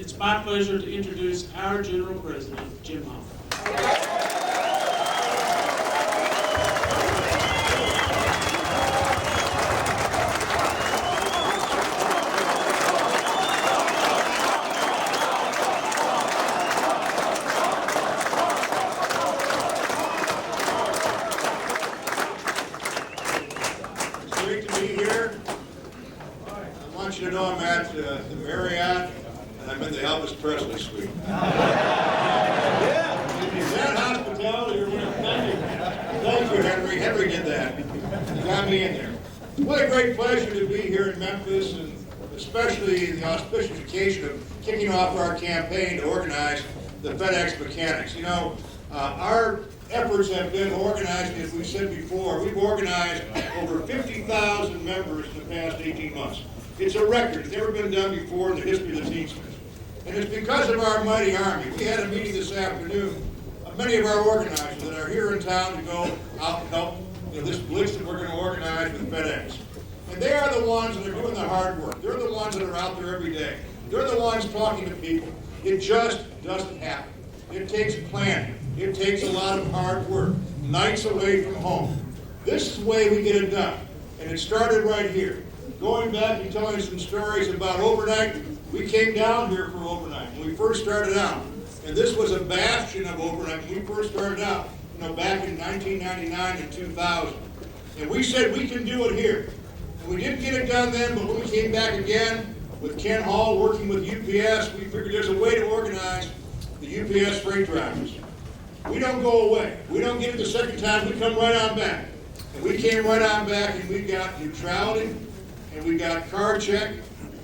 it's my pleasure to introduce our General President, Jim Hoffa. It's great to be here. I want you to know I'm at the Marriott, and I'm in the Elvis Presley suite. Is that hospitality or what? Thank you, Henry. Henry did that. He got me in there. What a great pleasure to be here in Memphis, and especially the auspicious occasion of kicking off our campaign to organize the FedEx Mechanics. You know, our efforts have been organized, as we said before. We've organized over 50,000 members in the past 18 months. It's a record. It's never been done before in the history of the Teamsters. And it's because of our mighty Army. We had a meeting this afternoon of many of our organizers that are here in town to go out and help this blitz that we're going to organize with FedEx. And they are the ones that are doing the hard work. They're the ones that are out there every day. They're the ones talking to people. It just doesn't happen. It takes planning. It takes a lot of hard work, nights away from home. This is the way we get it done. And it started right here. Going back and telling some stories about overnight, we came down here for overnight when we first started out. And this was a bastion of overnight when we first started out, back in 1999 and 2000. And we said we can do it here. And we didn't get it done then, but when we came back again with Ken Hall working with UPS, we figured there's a way to organize the UPS freight drivers. We don't go away. We don't get it the second time. We come right on back. And we came right on back, and we got neutrality, and we got card check,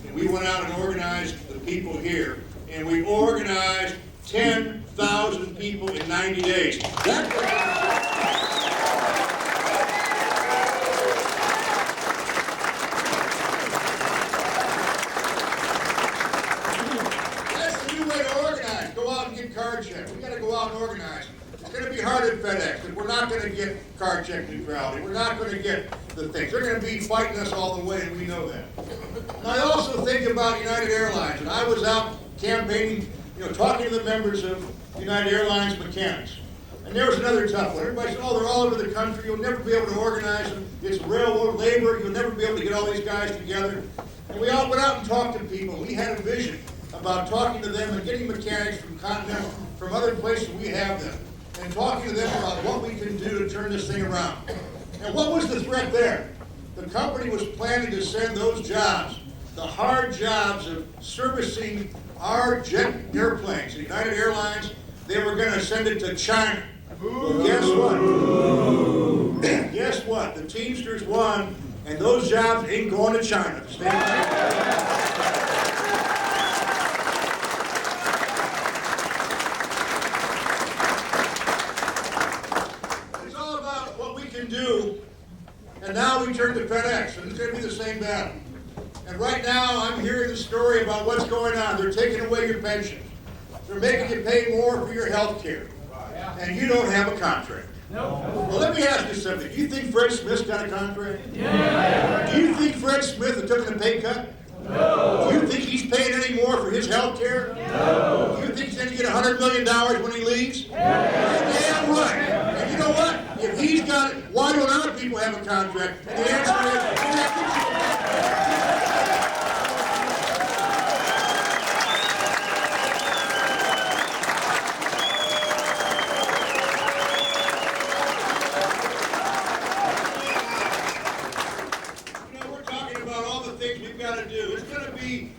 and we went out and organized the people here. And we organized 10,000 people in 90 days. That's the new way to organize. Go out and get card check. We got to go out and organize. It's going to be hard at FedEx, because we're not going to get card check neutrality. We're not going to get the things. They're going to be fighting us all the way, and we know that. And I also think about United Airlines, and I was out campaigning, talking to the members of United Airlines mechanics. And there was another tough one. Everybody said, oh, they're all over the country. You'll never be able to organize them. It's railroad labor. You'll never be able to get all these guys together. And we all went out and talked to people. We had a vision about talking to them and getting mechanics from Continental, from other places we have them, and talking to them about what we can do to turn this thing around. And what was the threat there? The company was planning to send those jobs, the hard jobs of servicing our jet airplanes, the United Airlines, they were going to send it to China. Well, guess what? Guess what? The Teamsters won, and those jobs ain't going to China. Stay It's all about what we can do, and now we turn to FedEx, and it's going to be the same battle. And right now, I'm hearing the story about what's going on. They're taking away your pensions. They're making you pay more for your health care. And you don't have a contract. No. Well, let me ask you something. Do you think Fred Smith's got a contract? Yeah. Do you think Fred Smith has taken a pay cut? No. Do you think he's paying any more for his health care? No. Do you think he's going to get $100 million when he leaves? Yeah. Damn right. And you know what? If he's got it, why don't other people have a contract? And the answer is,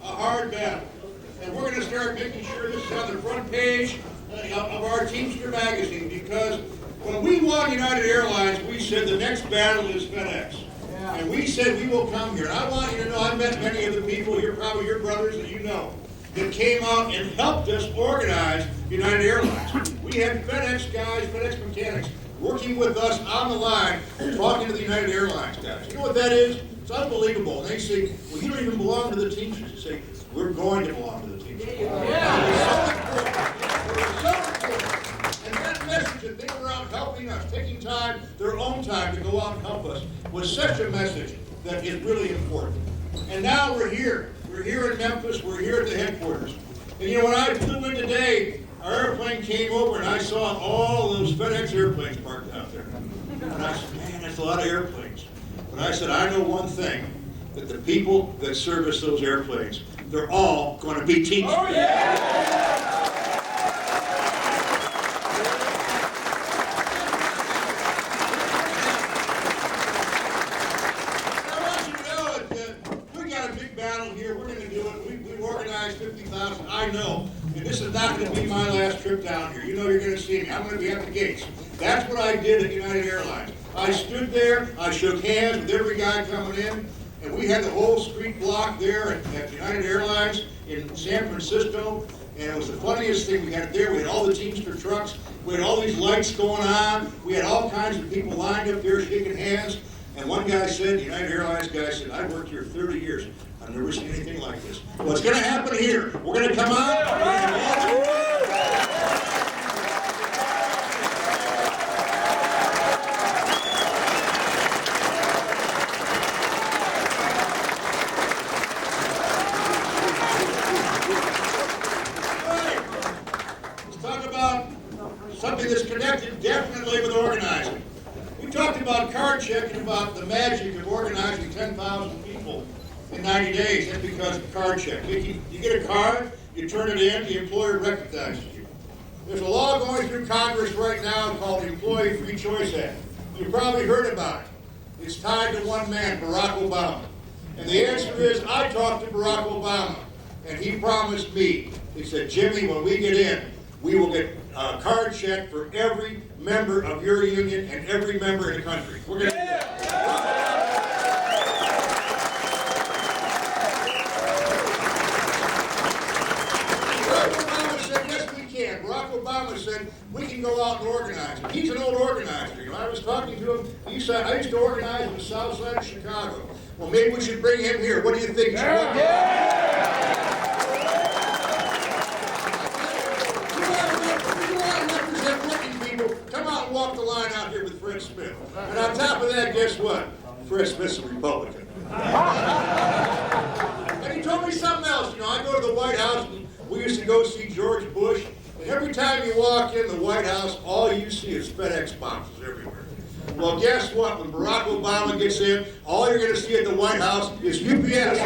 a hard battle, and we're going to start making sure this is on the front page of our Teamster magazine, because when we won United Airlines, we said the next battle is FedEx. Yeah. And we said we will come here. And I want you to know, I met many of the people, you're probably your brothers that you know, that came out and helped us organize United Airlines. We had FedEx guys, FedEx mechanics, working with us on the line, talking to the United Airlines guys. You know what that is? It's unbelievable. And they say, well, you don't even belong to the Teamsters. You say, we're going to belong to the Teamsters. And that message that they were out helping us, taking time, their own time to go out and help us, was such a message that is really important. And now we're here. We're here in Memphis. We're here at the headquarters. And you know, when I flew in today, our airplane came over and I saw all those FedEx airplanes parked out there. And I said, man, that's a lot of airplanes. But I said, I know one thing, that the people that service those airplanes, they're all going to be Teamsters. Oh, yeah! We're going to do it. We've organized 50,000. I know. And this is not going to be my last trip down here. You know you're going to see me. I'm going to be at the gates. That's what I did at United Airlines. I stood there. I shook hands with every guy coming in. And we had the whole street block there at United Airlines in San Francisco. And it was the funniest thing we had there. We had all the Teamster trucks. We had all these lights going on. We had all kinds of people lined up there shaking hands. And one guy said, the United Airlines guy said, I've worked here 30 years. I've never seen anything like this. What's going to happen here? We're going to come out. Let's talk about something that's connected definitely with organizing. We talked about card checking, about the magic of organizing 10,000 people in 90 days. That's because of card check. You get a card, you turn it in, the employer recognizes you. There's a law going through Congress right now called the Employee Free Choice Act. You've probably heard about it. It's tied to one man, Barack Obama. And the answer is, I talked to Barack Obama, and he promised me, he said, Jimmy, when we get in, we will get a card check for every member of your union and every member in the country. We're going to do that. Barack Obama said, we can go out and organize. He's an old organizer. You know, I was talking to him. He said, I used to organize in the south side of Chicago. Well, maybe we should bring him here. What do you think? Come out and walk the line out here with Fred Smith. And on top of that, guess what? Fred Smith's a Republican. And he told me something else. You know, I go to the White House, and we used to go see George Bush. And every time you walk in the White House, all you see is FedEx boxes everywhere. Well, guess what? When Barack Obama gets in, all you're going to see at the White House is UPS.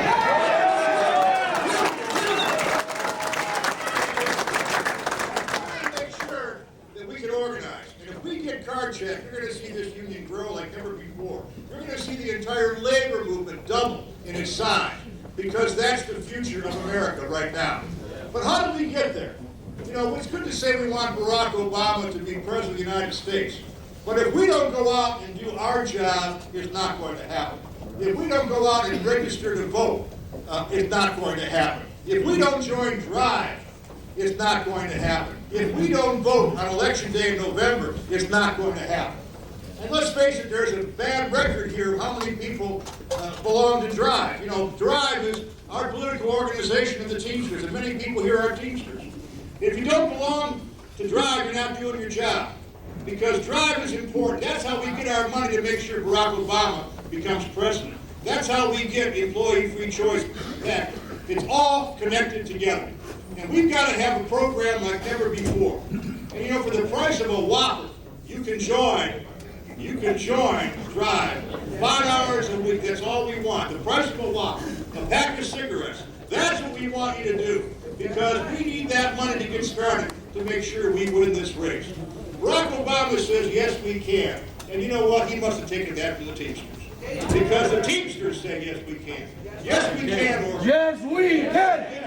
Card check, you're going to see this union grow like never before. You're going to see the entire labor movement double in its size, because that's the future of America right now. But how did we get there? You know, it's good to say we want Barack Obama to be president of the United States, but if we don't go out and do our job, it's not going to happen. If we don't go out and register to vote, it's not going to happen. If we don't join Drive, it's not going to happen. If we don't vote on Election Day in November, it's not going to happen. And let's face it, there's a bad record here of how many people belong to Drive. You know, Drive is our political organization of the Teamsters, and many people here are Teamsters. If you don't belong to Drive, you're not doing your job. Because Drive is important. That's how we get our money to make sure Barack Obama becomes president. That's how we get employee free choice back. It's all connected together. And we've got to have a program like never before. And you know, for the price of a Whopper, you can join Drive. 5 hours a week, that's all we want. The price of a Whopper, a pack of cigarettes. That's what we want you to do. Because we need that money to get started to make sure we win this race. Barack Obama says, yes, we can. And you know what? He must have taken that from the Teamsters. Because the Teamsters say, yes, we can. Yes, we can. Or yes, we can.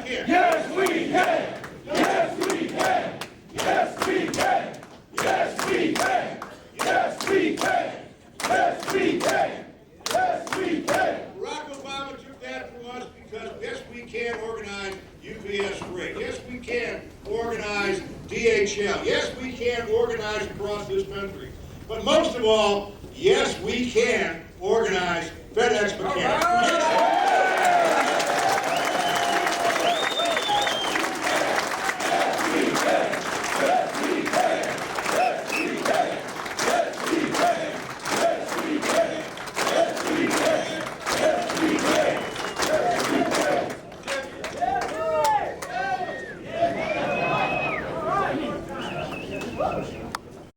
Yes, we can. Yes, we can. Yes, we can. Yes, we can. Yes, we can. Yes, we can. Yes, we can. Barack Obama took that from us because, yes, we can organize UPS Freight. Yes, we can organize DHL. Yes, we can organize across this country. But most of all, yes, we can organize FedEx mechanics. Fellowship.